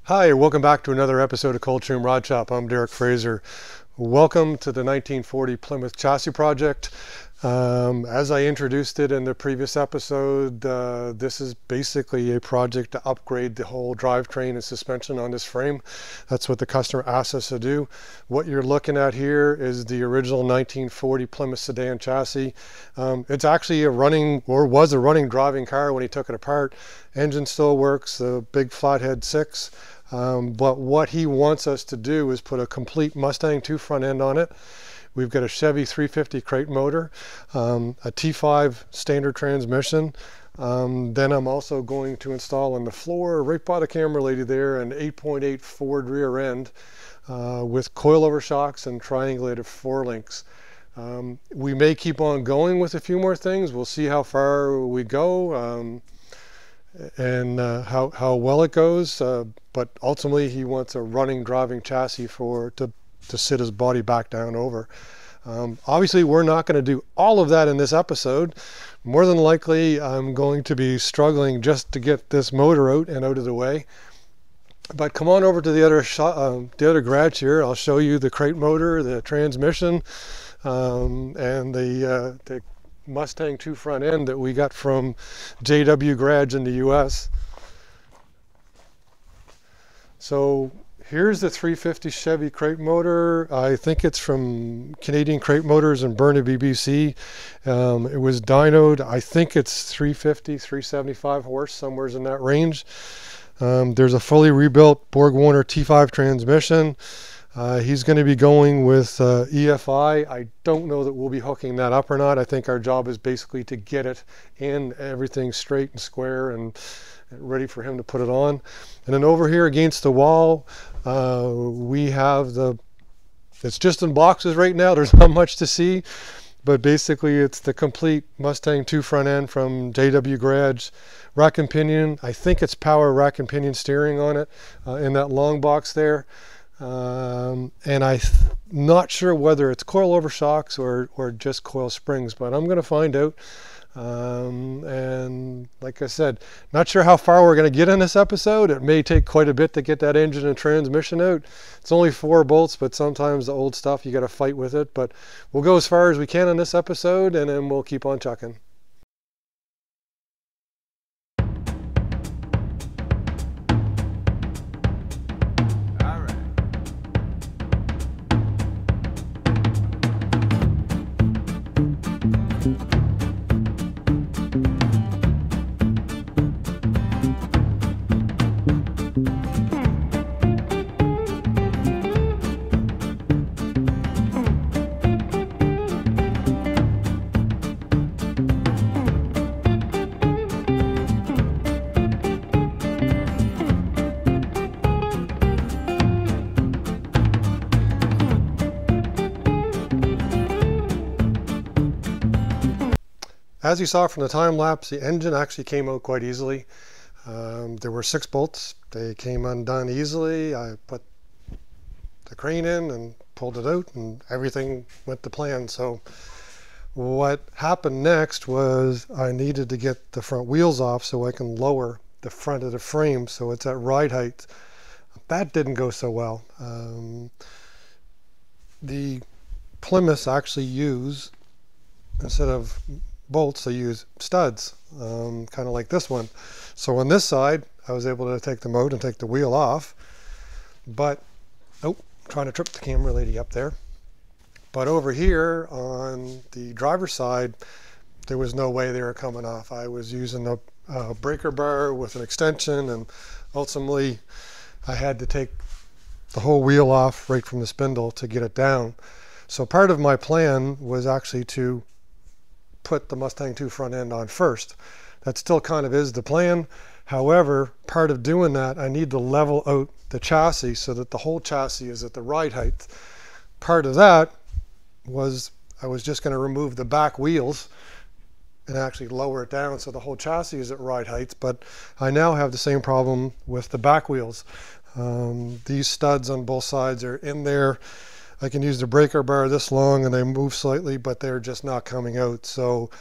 Hi, welcome back to another episode of Coldstream Rod Shop. I'm Derek Fraser. Welcome to the 1940 Plymouth Chassis project. As I introduced it in the previous episode, this is basically a project to upgrade the whole drivetrain and suspension on this frame. That's what the customer asked us to do. What you're looking at here is the original 1940 Plymouth sedan chassis. It's actually a running, or was a running driving car when he took it apart. Engine still works, the big flathead 6. But what he wants us to do is put a complete Mustang II front end on it. We've got a Chevy 350 crate motor, a T5 standard transmission. Then I'm also going to install on the floor, right by the camera lady there, an 8.8 Ford rear end with coilover shocks and triangulated 4-links. We may keep on going with a few more things. We'll see how far we go. And how well it goes, but ultimately he wants a running driving chassis to sit his body back down over. Obviously we're not going to do all of that in this episode. More than likely I'm going to be struggling just to get this motor out and out of the way. But come on over to the other garage here. I'll show you the crate motor, the transmission, and the Mustang II front end that we got from JW Garage in the US. So here's the 350 Chevy crate motor. I think it's from Canadian Crate Motors in Burnaby, BC. It was dynoed. I think it's 350, 375 horse, somewhere in that range. There's a fully rebuilt Borg-Warner T5 transmission. He's going to be going with EFI. I don't know that we'll be hooking that up or not. I think our job is basically to get it in, everything straight and square and ready for him to put it on. And then over here against the wall, we have it's just in boxes right now. There's not much to see, but basically it's the complete Mustang II front end from JW Garage. Rack and pinion, I think it's power rack and pinion steering on it in that long box there. And I'm not sure whether it's coilover shocks or just coil springs, but I'm going to find out. And like I said, not sure how far we're going to get in this episode. It may take quite a bit to get that engine and transmission out. It's only 4 bolts, but sometimes the old stuff, you got to fight with it. But we'll go as far as we can in this episode, and then we'll keep on chucking. As you saw from the time lapse, the engine actually came out quite easily. There were 6 bolts. They came undone easily. I put the crane in and pulled it out, and everything went to plan. So what happened next was I needed to get the front wheels off so I can lower the front of the frame so it's at ride height. That didn't go so well. The Plymouths actually use, instead of bolts, they use studs, kind of like this one. So on this side, I was able to take them out and take the wheel off. But, oh, trying to trip the camera lady up there. But over here on the driver's side, there was no way they were coming off. I was using a breaker bar with an extension, and ultimately I had to take the whole wheel off right from the spindle to get it down. So part of my plan was actually to put the Mustang II front end on first. That still kind of is the plan. However, part of doing that, I need to level out the chassis so that the whole chassis is at the ride height. Part of that was I was just going to remove the back wheels and actually lower it down so the whole chassis is at ride height, but I now have the same problem with the back wheels. These studs on both sides are in there. I can use the breaker bar this long and they move slightly, but they're just not coming out. So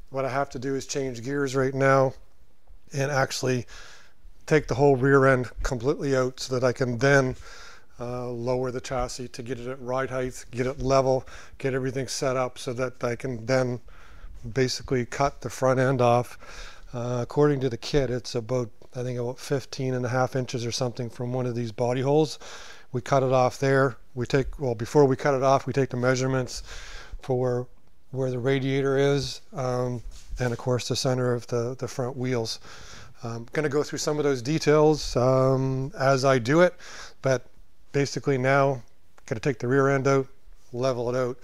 what I have to do is change gears right now and actually take the whole rear end completely out so that I can then lower the chassis to get it at ride height, get it level, get everything set up so that I can then basically cut the front end off. According to the kit, it's about, I think, about 15.5 inches or something from one of these body holes. We cut it off there. We take, well, before we cut it off, we take the measurements for where the radiator is, and of course the center of the front wheels. I'm going to go through some of those details as I do it, but basically now got to take the rear end out, level it out.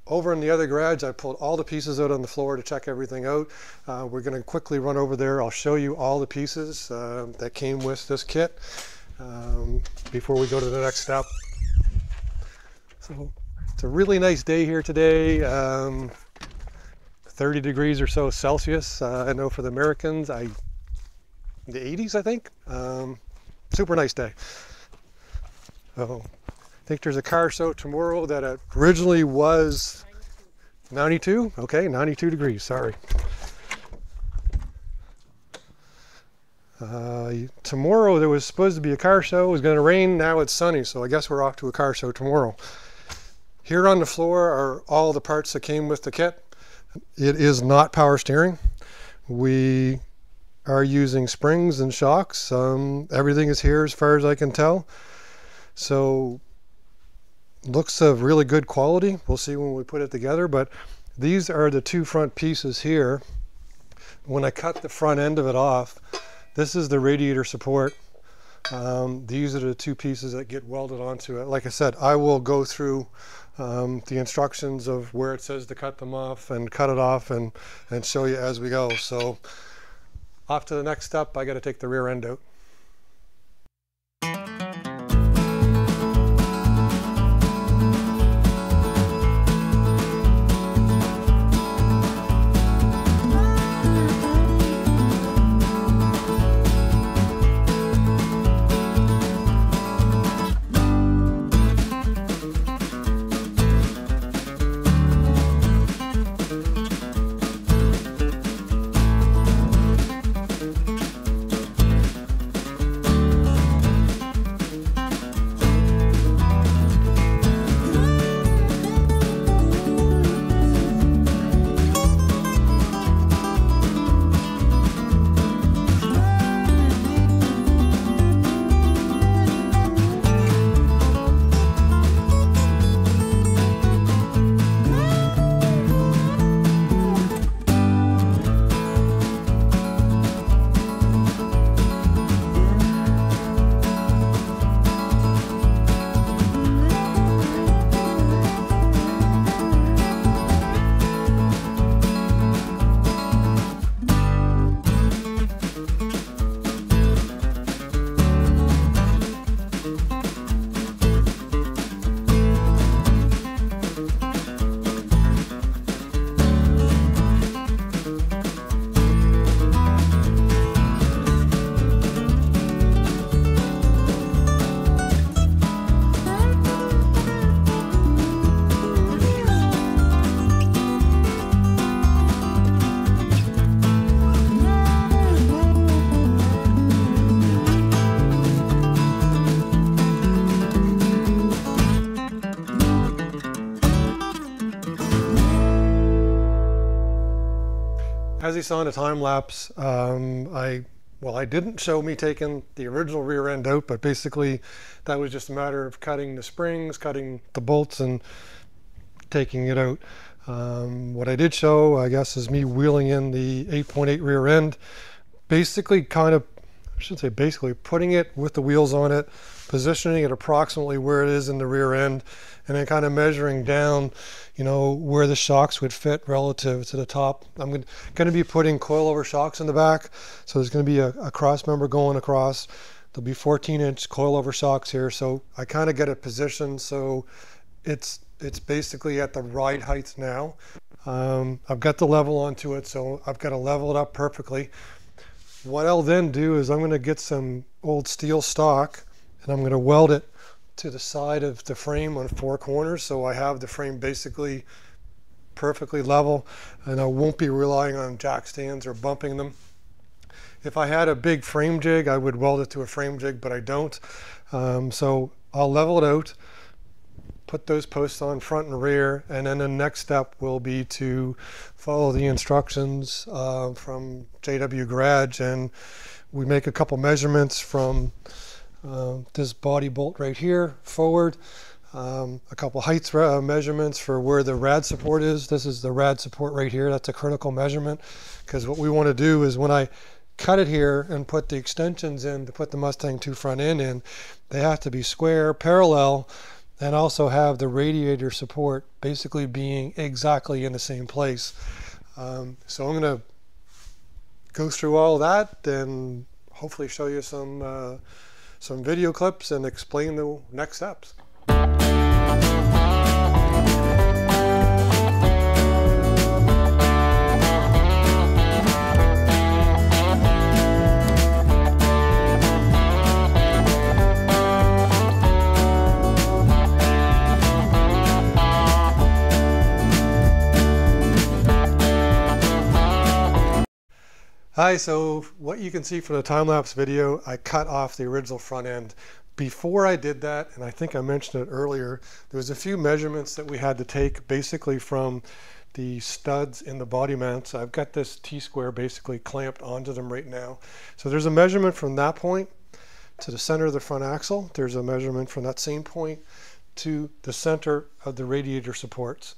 Over in the other garage, I pulled all the pieces out on the floor to check everything out. We're going to quickly run over there. I'll show you all the pieces that came with this kit before we go to the next step. So it's a really nice day here today. 30 degrees or so Celsius. I know for the Americans, the 80s, I think. Super nice day. So I think there's a car show tomorrow that originally was 92. Okay, 92 degrees, sorry. Tomorrow there was supposed to be a car show. It was going to rain. Now it's sunny, so I guess we're off to a car show tomorrow. Here on the floor are all the parts that came with the kit. It is not power steering. We are using springs and shocks. Everything is here as far as I can tell. So looks of really good quality. We'll see when we put it together, but these are the two front pieces here. When I cut the front end of it off, this is the radiator support. These are the two pieces that get welded onto it. Like I said, I will go through the instructions of where it says to cut them off and cut it off and show you as we go. So off to the next step, I got to take the rear end out. As you saw in the time lapse, I didn't show me taking the original rear end out, but basically that was just a matter of cutting the springs, cutting the bolts, and taking it out. What I did show, I guess, is me wheeling in the 8.8 rear end, basically putting it with the wheels on it, positioning it approximately where it is in the rear end, and then kind of measuring down, you know, where the shocks would fit relative to the top. I'm going to be putting coilover shocks in the back, so there's going to be a cross member going across. There'll be 14-inch coilover shocks here, so I kind of get it positioned so it's basically at the ride height now. I've got the level onto it, so I've got to level it up perfectly. What I'll then do is I'm going to get some old steel stock and I'm going to weld it to the side of the frame on 4 corners, so I have the frame basically perfectly level and I won't be relying on jack stands or bumping them. If I had a big frame jig, I would weld it to a frame jig, but I don't. So I'll level it out, put those posts on front and rear, and then the next step will be to follow the instructions from JW Garage, and we make a couple measurements from this body bolt right here forward, a couple height measurements for where the rad support is. This is the rad support right here. That's a critical measurement, because what we want to do is when I cut it here and put the extensions in to put the Mustang II Front end in, they have to be square, parallel, and also have the radiator support basically being exactly in the same place. So I'm going to go through all that and hopefully show you some video clips and explain the next steps. Hi, so what you can see from the time-lapse video, I cut off the original front end. Before I did that, and I think I mentioned it earlier, there was a few measurements that we had to take basically from the studs in the body mounts. I've got this T-square basically clamped onto them right now. So there's a measurement from that point to the center of the front axle. There's a measurement from that same point to the center of the radiator supports.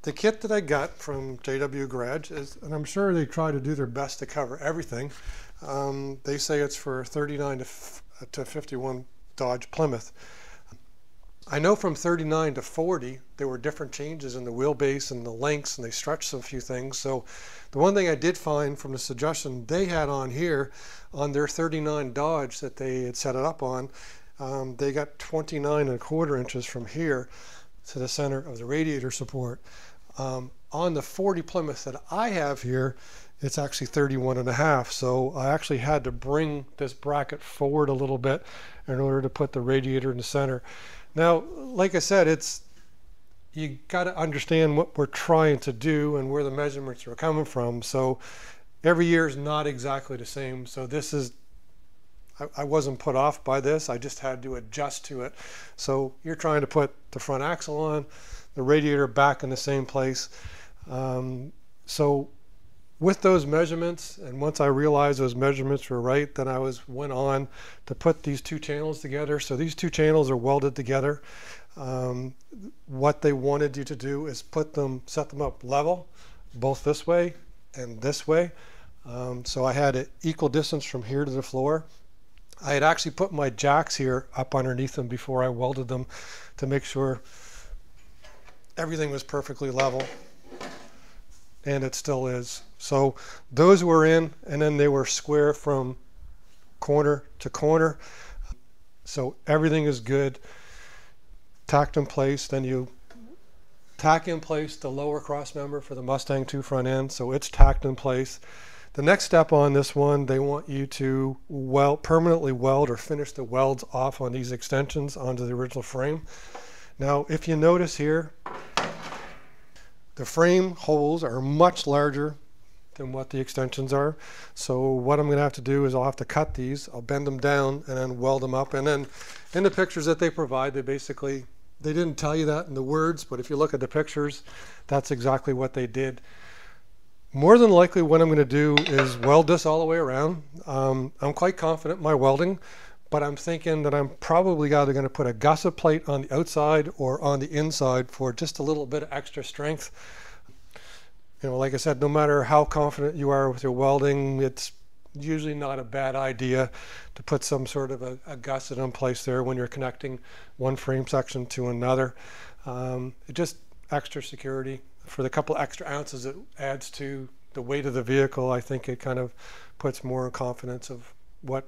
The kit that I got from JW Garage is, and I'm sure they try to do their best to cover everything. They say it's for 39 to 51 Dodge Plymouth. I know from 39 to 40 there were different changes in the wheelbase and the lengths, and they stretched a few things. So the one thing I did find from the suggestion they had on here on their 39 Dodge that they had set it up on, they got 29¼ inches from here to the center of the radiator support. On the 40 Plymouth that I have here, it's actually 31½. So I actually had to bring this bracket forward a little bit in order to put the radiator in the center. Now, like I said, you got to understand what we're trying to do and where the measurements are coming from. So every year is not exactly the same. So this is, I wasn't put off by this, I just had to adjust to it. So you're trying to put the front axle on, the radiator back in the same place. So with those measurements, and once I realized those measurements were right, then I went on to put these two channels together. So these two channels are welded together. What they wanted you to do is set them up level, both this way and this way. So I had an equal distance from here to the floor. I had actually put my jacks here up underneath them before I welded them to make sure everything was perfectly level, and it still is. So those were in, and then they were square from corner to corner. So everything is good, tacked in place. Then you tack in place the lower cross member for the Mustang II front end, so it's tacked in place. The next step on this one, they want you to permanently weld or finish the welds off on these extensions onto the original frame. Now, if you notice here, the frame holes are much larger than what the extensions are. So what I'm going to have to do is I'll have to cut these, I'll bend them down and then weld them up. And then in the pictures that they provide, they didn't tell you that in the words, but if you look at the pictures, that's exactly what they did. More than likely what I'm going to do is weld this all the way around. I'm quite confident in my welding, but I'm thinking that I'm probably either going to put a gusset plate on the outside or on the inside for just a little bit of extra strength. You know, like I said, no matter how confident you are with your welding, it's usually not a bad idea to put some sort of a gusset in place there when you're connecting one frame section to another. Just extra security. For the couple extra ounces it adds to the weight of the vehicle, I think it kind of puts more confidence of what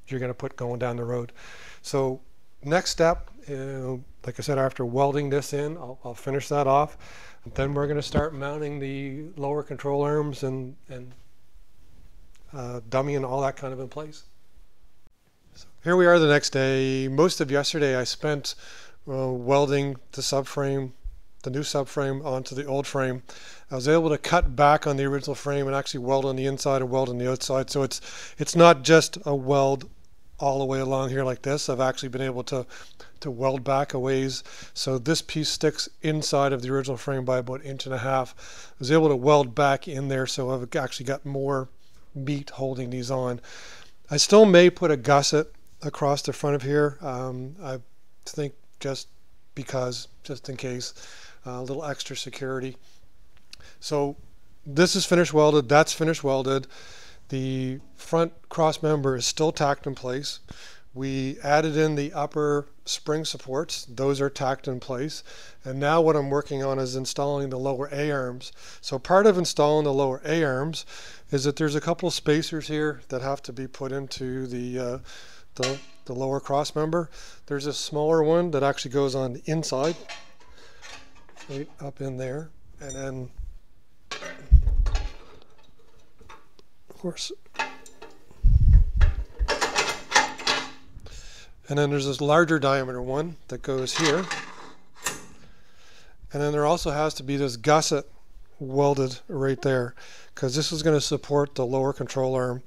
you're going to put going down the road. So next step, like I said, after welding this in, I'll finish that off. And then we're going to start mounting the lower control arms and dummy and all that kind of in place. So here we are the next day. Most of yesterday I spent welding the subframe, the new subframe onto the old frame. I was able to cut back on the original frame and actually weld on the inside and weld on the outside. So it's not just a weld all the way along here like this. I've actually been able to weld back a ways. So this piece sticks inside of the original frame by about 1.5 inches. I was able to weld back in there, so I've actually got more meat holding these on. I still may put a gusset across the front of here. I think just in case, a little extra security. So this is finished welded, that's finished welded. The front cross member is still tacked in place. We added in the upper spring supports, those are tacked in place. And now what I'm working on is installing the lower A-arms. So part of installing the lower A-arms is that there's a couple of spacers here that have to be put into the lower cross member. There's a smaller one that actually goes on the inside, right up in there, and then of course, and then there's this larger diameter one that goes here, and then there also has to be this gusset welded right there, because this is going to support the lower control arm.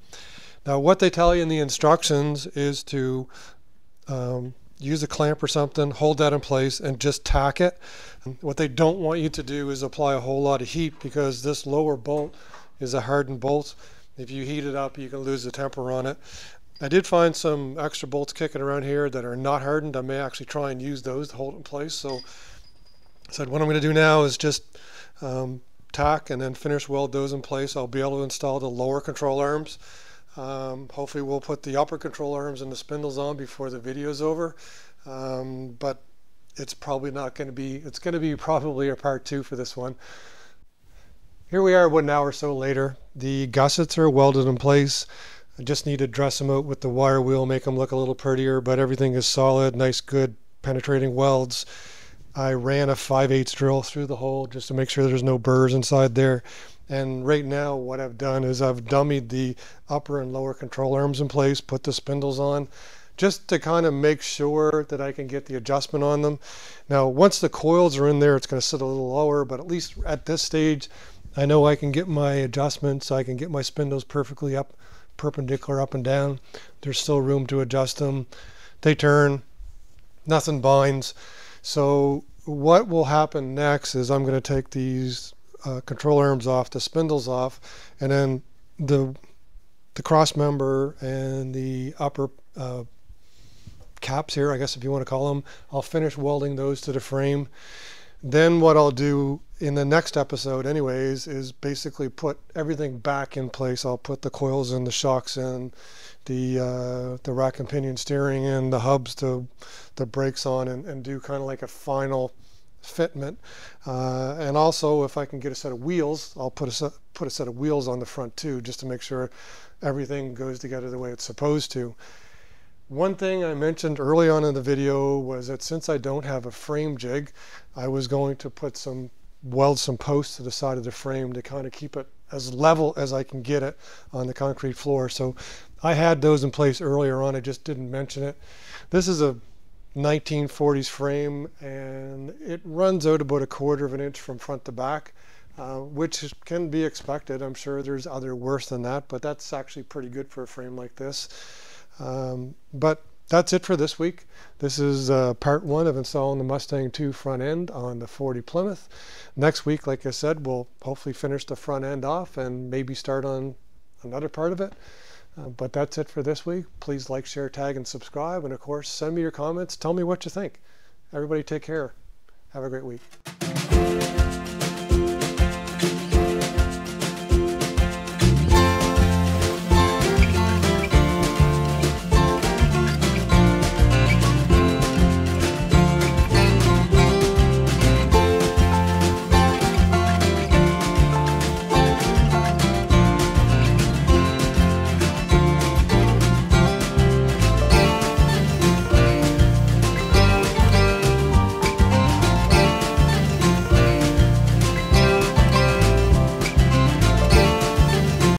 Now what they tell you in the instructions is to use a clamp or something, hold that in place and just tack it. And what they don't want you to do is apply a whole lot of heat, because this lower bolt is a hardened bolt. If you heat it up, you can lose the temper on it. I did find some extra bolts kicking around here that are not hardened. I may actually try and use those to hold it in place. So I said what I'm going to do now is just tack and then finish weld those in place. I'll be able to install the lower control arms. Hopefully we'll put the upper control arms and the spindles on before the video is over, but it's probably not going to be, it's going to be probably a part 2 for this one. Here we are about an hour or so later. The gussets are welded in place. I just need to dress them out with the wire wheel, make them look a little prettier, but everything is solid, nice, good penetrating welds. I ran a 5/8 drill through the hole just to make sure there's no burrs inside there. And right now what I've done is I've dummied the upper and lower control arms in place, put the spindles on, just to kind of make sure that I can get the adjustment on them. Now once the coils are in there, it's going to sit a little lower, but at least at this stage I know I can get my adjustments. I can get my spindles perfectly up, perpendicular up and down. There's still room to adjust them. They turn, nothing binds. So what will happen next is I'm going to take these control arms off, the spindles off, and then the cross member and the upper caps here, I guess if you want to call them, I'll finish welding those to the frame. Then what I'll do in the next episode anyways is basically put everything back in place. I'll put the coils in, the shocks in, the rack and pinion steering in, the hubs, the brakes on, and do kind of like a final fitment. And also if I can get a set of wheels, I'll put a set of wheels on the front too, just to make sure everything goes together the way it's supposed to. One thing I mentioned early on in the video was that since I don't have a frame jig, I was going to weld some posts to the side of the frame to kind of keep it as level as I can get it on the concrete floor. So I had those in place earlier on, I just didn't mention it. This is a 1940s frame and it runs out about 1/4 inch from front to back, which can be expected. I'm sure there's other worse than that, but that's actually pretty good for a frame like this. But that's it for this week. This is part 1 of installing the Mustang II front end on the 40 Plymouth. Next week, like I said, we'll hopefully finish the front end off and maybe start on another part of it. But that's it for this week. Please like, share, tag, and subscribe. And of course, send me your comments. Tell me what you think. Everybody take care. Have a great week.